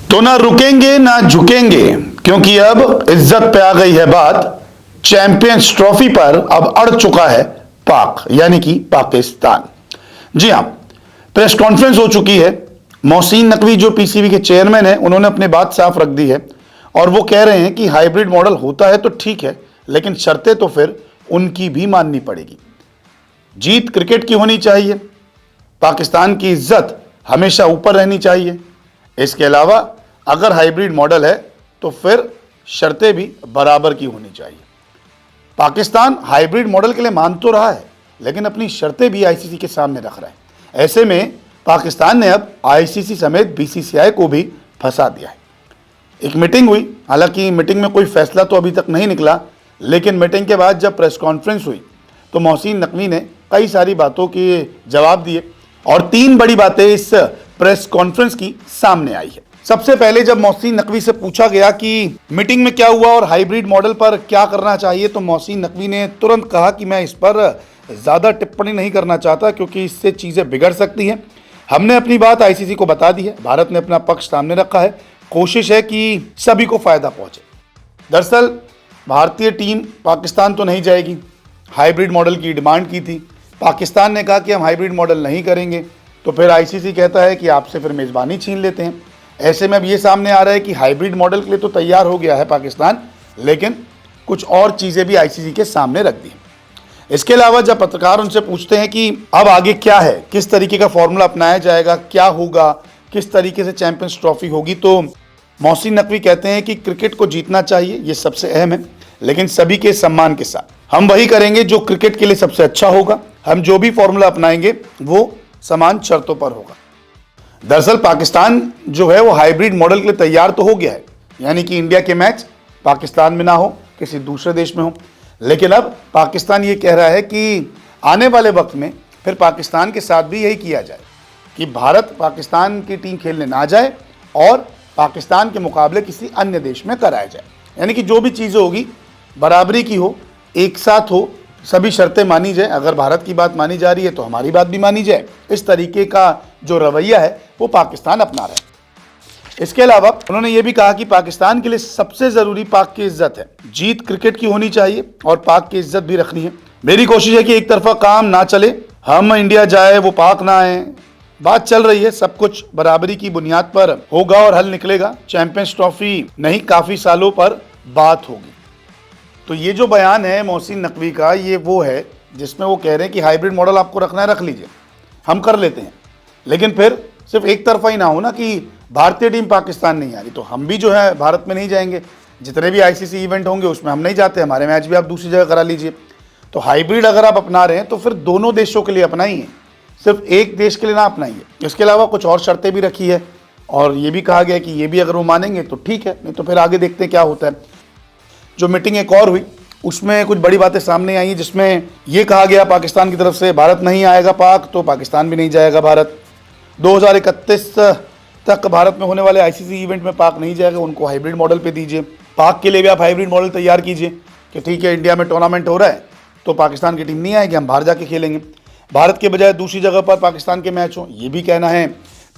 तो ना रुकेंगे ना झुकेंगे, क्योंकि अब इज्जत पे आ गई है बात। चैंपियंस ट्रॉफी पर अब अड़ चुका है पाक, यानी कि पाकिस्तान। जी हां, प्रेस कॉन्फ्रेंस हो चुकी है। मोहसिन नकवी जो पीसीबी के चेयरमैन हैं, उन्होंने अपनी बात साफ रख दी है और वो कह रहे हैं कि हाइब्रिड मॉडल होता है तो ठीक है, लेकिन शर्तें तो फिर उनकी भी माननी पड़ेगी। जीत क्रिकेट की होनी चाहिए, पाकिस्तान की इज्जत हमेशा ऊपर रहनी चाहिए। इसके अलावा अगर हाइब्रिड मॉडल है तो फिर शर्तें भी बराबर की होनी चाहिए। पाकिस्तान हाइब्रिड मॉडल के लिए मान तो रहा है, लेकिन अपनी शर्तें भी आईसीसी के सामने रख रहा है। ऐसे में पाकिस्तान ने अब आईसीसी समेत बीसीसीआई को भी फंसा दिया है। एक मीटिंग हुई, हालांकि मीटिंग में कोई फैसला तो अभी तक नहीं निकला, लेकिन मीटिंग के बाद जब प्रेस कॉन्फ्रेंस हुई तो मोहसिन नकवी ने कई सारी बातों के जवाब दिए और 3 बड़ी बातें इस प्रेस कॉन्फ्रेंस की सामने आई है। सबसे पहले जब मोहसिन नकवी से पूछा गया कि मीटिंग में क्या हुआ और हाइब्रिड मॉडल पर क्या करना चाहिए, तो मोहसिन नकवी ने तुरंत कहा कि मैं इस पर ज़्यादा टिप्पणी नहीं करना चाहता, क्योंकि इससे चीज़ें बिगड़ सकती हैं। हमने अपनी बात आईसीसी को बता दी है, भारत ने अपना पक्ष सामने रखा है, कोशिश है कि सभी को फ़ायदा पहुँचे। दरअसल भारतीय टीम पाकिस्तान तो नहीं जाएगी, हाइब्रिड मॉडल की डिमांड की थी। पाकिस्तान ने कहा कि हम हाइब्रिड मॉडल नहीं करेंगे, तो फिर आईसीसी कहता है कि आपसे फिर मेज़बानी छीन लेते हैं। ऐसे में अब ये सामने आ रहा है कि हाइब्रिड मॉडल के लिए तो तैयार हो गया है पाकिस्तान, लेकिन कुछ और चीज़ें भी आईसीसी के सामने रख दी। इसके अलावा जब पत्रकार उनसे पूछते हैं कि अब आगे क्या है, किस तरीके का फॉर्मूला अपनाया जाएगा, क्या होगा, किस तरीके से चैंपियंस ट्रॉफी होगी, तो मोहसिन नकवी कहते हैं कि क्रिकेट को जीतना चाहिए, ये सबसे अहम है, लेकिन सभी के सम्मान के साथ। हम वही करेंगे जो क्रिकेट के लिए सबसे अच्छा होगा। हम जो भी फॉर्मूला अपनाएंगे वो समान शर्तों पर होगा। दरअसल पाकिस्तान जो है वो हाइब्रिड मॉडल के लिए तैयार तो हो गया है, यानी कि इंडिया के मैच पाकिस्तान में ना हो, किसी दूसरे देश में हो। लेकिन अब पाकिस्तान ये कह रहा है कि आने वाले वक्त में फिर पाकिस्तान के साथ भी यही किया जाए कि भारत पाकिस्तान की टीम खेलने ना जाए और पाकिस्तान के मुकाबले किसी अन्य देश में कराया जाए। यानी कि जो भी चीज़ें होगी बराबरी की हो, एक साथ हो, सभी शर्तें मानी जाए। अगर भारत की बात मानी जा रही है तो हमारी बात भी मानी जाए। इस तरीके का जो रवैया है वो पाकिस्तान अपना रहा है। इसके अलावा उन्होंने ये भी कहा कि पाकिस्तान के लिए सबसे ज़रूरी पाक की इज्जत है। जीत क्रिकेट की होनी चाहिए और पाक की इज्जत भी रखनी है। मेरी कोशिश है कि एक तरफा काम ना चले, हम इंडिया जाए वो पाक ना आए। बात चल रही है, सब कुछ बराबरी की बुनियाद पर होगा और हल निकलेगा। चैंपियंस ट्रॉफी नहीं, काफ़ी सालों पर बात होगी। तो ये जो बयान है मोहसिन नकवी का, ये वो है जिसमें वो कह रहे हैं कि हाइब्रिड मॉडल आपको रखना है, रख लीजिए, हम कर लेते हैं, लेकिन फिर सिर्फ एक तरफा ही ना हो ना कि भारतीय टीम पाकिस्तान नहीं आ रही तो हम भी जो है भारत में नहीं जाएंगे। जितने भी आईसीसी इवेंट होंगे उसमें हम नहीं जाते, हमारे मैच भी आप दूसरी जगह करा लीजिए। तो हाइब्रिड अगर आप अपना रहे हैं तो फिर दोनों देशों के लिए अपनाइए, सिर्फ एक देश के लिए ना अपनाइए। इसके अलावा कुछ और शर्तें भी रखी है और ये भी कहा गया कि ये भी अगर वो मानेंगे तो ठीक है, नहीं तो फिर आगे देखते हैं क्या होता है। जो मीटिंग एक और हुई उसमें कुछ बड़ी बातें सामने आई, जिसमें यह कहा गया पाकिस्तान की तरफ से भारत नहीं आएगा पाक, तो पाकिस्तान भी नहीं जाएगा भारत। 2031 तक भारत में होने वाले आईसीसी इवेंट में पाक नहीं जाएगा, उनको हाइब्रिड मॉडल पे दीजिए। पाक के लिए भी आप हाइब्रिड मॉडल तैयार कीजिए कि ठीक है, इंडिया में टूर्नामेंट हो रहा है तो पाकिस्तान की टीम नहीं आएगी, हम बाहर जाके खेलेंगे। भारत के बजाय दूसरी जगह पर पाकिस्तान के मैच हों, ये भी कहना है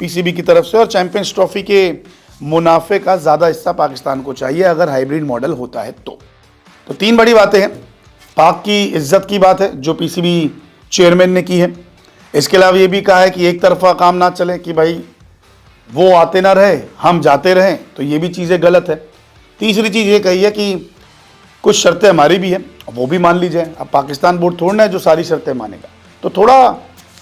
पीसीबी की तरफ से। और चैंपियंस ट्रॉफी के मुनाफे का ज़्यादा हिस्सा पाकिस्तान को चाहिए अगर हाइब्रिड मॉडल होता है तो 3 बड़ी बातें हैं। पाक की इज्जत की बात है जो पीसीबी चेयरमैन ने की है। इसके अलावा ये भी कहा है कि एक तरफा काम ना चले कि भाई वो आते ना रहे हम जाते रहें, तो ये भी चीज़ें गलत है। तीसरी चीज़ ये कही है कि कुछ शर्तें हमारी भी हैं, वो भी मान ली जाए। अब पाकिस्तान बोर्ड थोड़ा ना है जो सारी शर्तें मानेगा, तो थोड़ा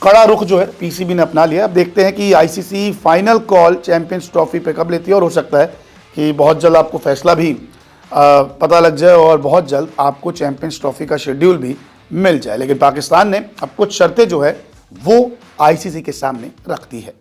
कड़ा रुख जो है पीसीबी ने अपना लिया। अब देखते हैं कि ICC final call champions trophy पे कब लेती है और हो सकता है कि बहुत जल्द आपको फैसला भी पता लग जाए और बहुत जल्द आपको चैंपियंस ट्रॉफी का शेड्यूल भी मिल जाए। लेकिन पाकिस्तान ने अब कुछ शर्तें जो है वो आईसीसी के सामने रख दी है।